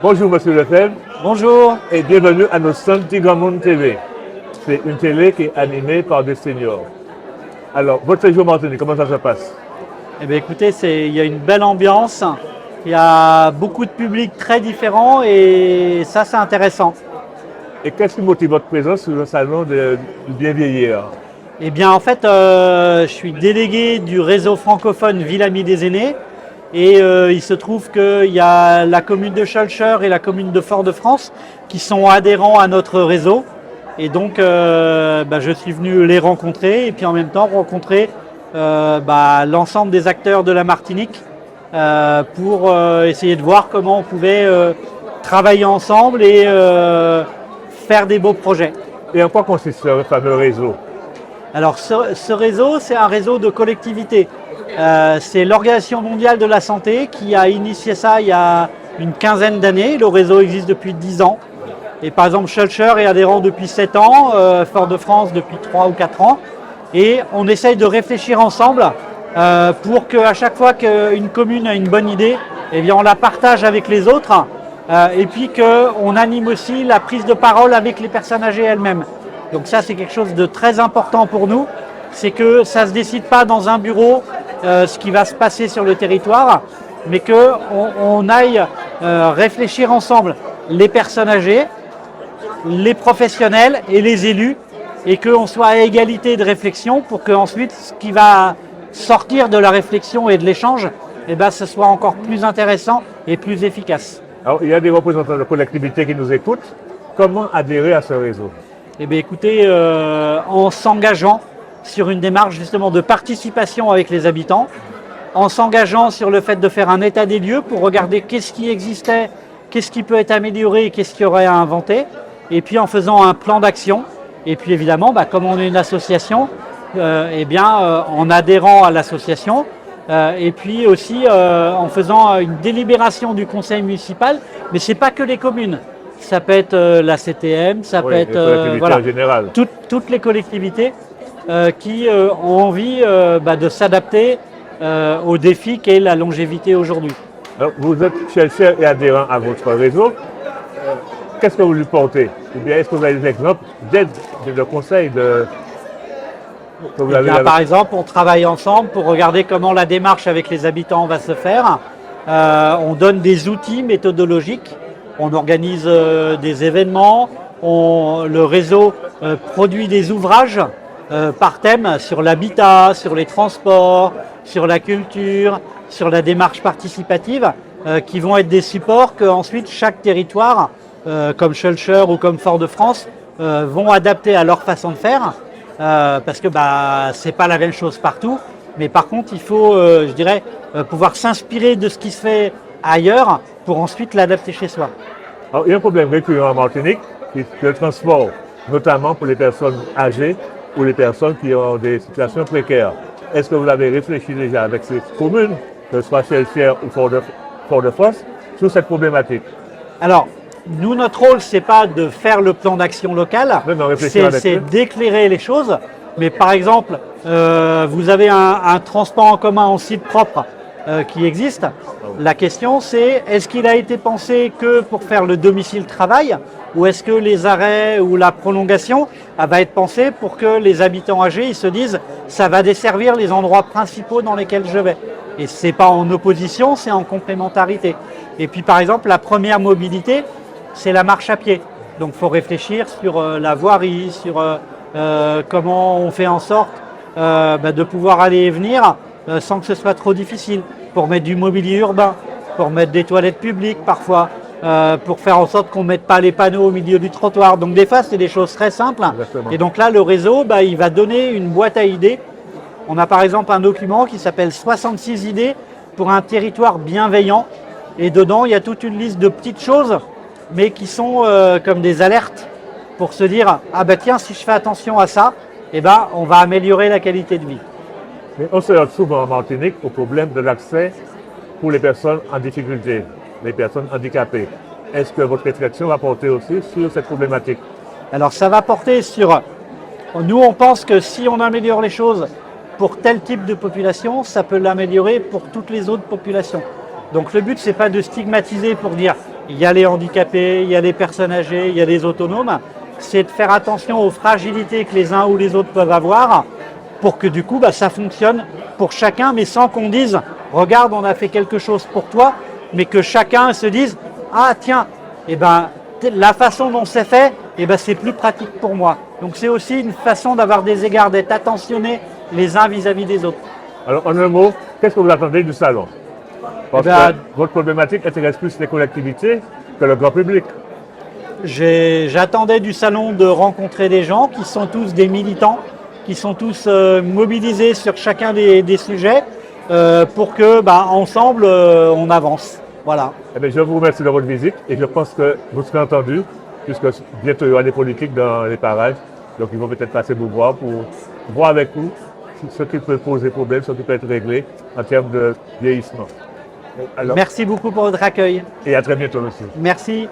Bonjour Monsieur Lefebvre Bonjour. et bienvenue à notre centre Tigamonde TV. C'est une télé qui est animée par des seniors. Alors, votre séjour en Martinique, comment ça se passe? Eh bien, écoutez, il y a une belle ambiance. Il y a beaucoup de publics très différents et ça, c'est intéressant. Et qu'est-ce qui motive votre présence sur le salon du bien vieillir? Eh bien, en fait, je suis délégué du réseau francophone Ville-Amie des Aînés et il se trouve qu'il y a la commune de Schœlcher et la commune de Fort-de-France qui sont adhérents à notre réseau. Et donc, je suis venu les rencontrer et puis en même temps rencontrer l'ensemble des acteurs de la Martinique pour essayer de voir comment on pouvait travailler ensemble et faire des beaux projets. Et en quoi consiste ce fameux réseau? Alors ce réseau, c'est un réseau de collectivités. C'est l'Organisation mondiale de la santé qui a initié ça il y a une quinzaine d'années. Le réseau existe depuis 10 ans. Et par exemple, Schœlcher est adhérent depuis 7 ans, Fort-de-France depuis 3 ou 4 ans. Et on essaye de réfléchir ensemble pour qu'à chaque fois qu'une commune a une bonne idée, eh bien, on la partage avec les autres et puis qu'on anime aussi la prise de parole avec les personnes âgées elles-mêmes. Donc ça, c'est quelque chose de très important pour nous. C'est que ça ne se décide pas dans un bureau ce qui va se passer sur le territoire, mais qu'on aille réfléchir ensemble les personnes âgées, les professionnels et les élus, et qu'on soit à égalité de réflexion pour qu'ensuite, ce qui va sortir de la réflexion et de l'échange, ce soit encore plus intéressant et plus efficace. Alors, il y a des représentants de collectivités qui nous écoutent. Comment adhérer à ce réseau? Eh bien, écoutez, en s'engageant sur une démarche justement de participation avec les habitants, en s'engageant sur le fait de faire un état des lieux pour regarder qu'est-ce qui existait, qu'est-ce qui peut être amélioré et qu'est-ce qu'il y aurait à inventer, et puis en faisant un plan d'action, et puis évidemment, comme on est une association, en adhérant à l'association, et puis aussi en faisant une délibération du conseil municipal, mais ce n'est pas que les communes. Ça peut être la CTM, ça peut être en général. Toutes les collectivités qui ont envie de s'adapter au défi qu'est la longévité aujourd'hui. Alors, vous êtes chercheur et adhérent à votre réseau. Qu'est-ce que vous lui portez? Ou bien est-ce que vous avez des exemples d'aide, de conseils que vous avez Par exemple, on travaille ensemble pour regarder comment la démarche avec les habitants va se faire. On donne des outils méthodologiques. On organise des événements, le réseau produit des ouvrages par thème sur l'habitat, sur les transports, sur la culture, sur la démarche participative, qui vont être des supports qu'ensuite chaque territoire, comme Schœlcher ou comme Fort-de-France, vont adapter à leur façon de faire, parce que c'est pas la même chose partout, mais par contre il faut, pouvoir s'inspirer de ce qui se fait ailleurs pour ensuite l'adapter chez soi. Alors, il y a un problème récurrent en Martinique, c'est le transport, notamment pour les personnes âgées ou les personnes qui ont des situations précaires. Est-ce que vous avez réfléchi déjà avec ces communes, que ce soit Schœlcher ou Fort-de-France, sur cette problématique? Alors, nous, notre rôle, c'est pas de faire le plan d'action local, c'est d'éclairer les choses. Mais par exemple, vous avez un transport en commun en site propre qui existe. La question, c'est est-ce qu'il a été pensé que pour faire le domicile-travail ou est-ce que les arrêts ou la prolongation va être pensée pour que les habitants âgés ils se disent ça va desservir les endroits principaux dans lesquels je vais. Et ce n'est pas en opposition, c'est en complémentarité. Et puis par exemple, la première mobilité, c'est la marche à pied. Donc il faut réfléchir sur la voirie, sur comment on fait en sorte de pouvoir aller et venir sans que ce soit trop difficile, pour mettre du mobilier urbain, pour mettre des toilettes publiques parfois, pour faire en sorte qu'on ne mette pas les panneaux au milieu du trottoir. Donc des fois, c'est des choses très simples. Exactement. Et donc là, le réseau, il va donner une boîte à idées. On a par exemple un document qui s'appelle 66 idées pour un territoire bienveillant. Et dedans, il y a toute une liste de petites choses, mais qui sont comme des alertes pour se dire « Ah tiens, si je fais attention à ça, on va améliorer la qualité de vie ». Mais on se heurte souvent en Martinique au problème de l'accès pour les personnes en difficulté, les personnes handicapées. Est-ce que votre réflexion va porter aussi sur cette problématique? Alors ça va porter sur... Nous, on pense que si on améliore les choses pour tel type de population, ça peut l'améliorer pour toutes les autres populations. Donc le but, c'est pas de stigmatiser pour dire il y a les handicapés, il y a les personnes âgées, il y a les autonomes. C'est de faire attention aux fragilités que les uns ou les autres peuvent avoir pour que du coup ça fonctionne pour chacun, mais sans qu'on dise « regarde, on a fait quelque chose pour toi », mais que chacun se dise « ah tiens, la façon dont c'est fait, c'est plus pratique pour moi ». Donc c'est aussi une façon d'avoir des égards, d'être attentionnés les uns vis-à-vis des autres. Alors, en un mot, qu'est-ce que vous attendez du salon? Parce que votre problématique intéresse plus les collectivités que le grand public. J'attendais du salon de rencontrer des gens qui sont tous des militants, qui sont tous mobilisés sur chacun des sujets pour que, ensemble, on avance. Voilà. Eh bien, je vous remercie de votre visite et je pense que vous serez entendu, puisque bientôt il y aura des politiques dans les parages. Donc, ils vont peut-être passer vous voir pour voir avec vous ce qui peut poser problème, ce qui peut être réglé en termes de vieillissement. Alors, merci beaucoup pour votre accueil. et à très bientôt, monsieur. Merci.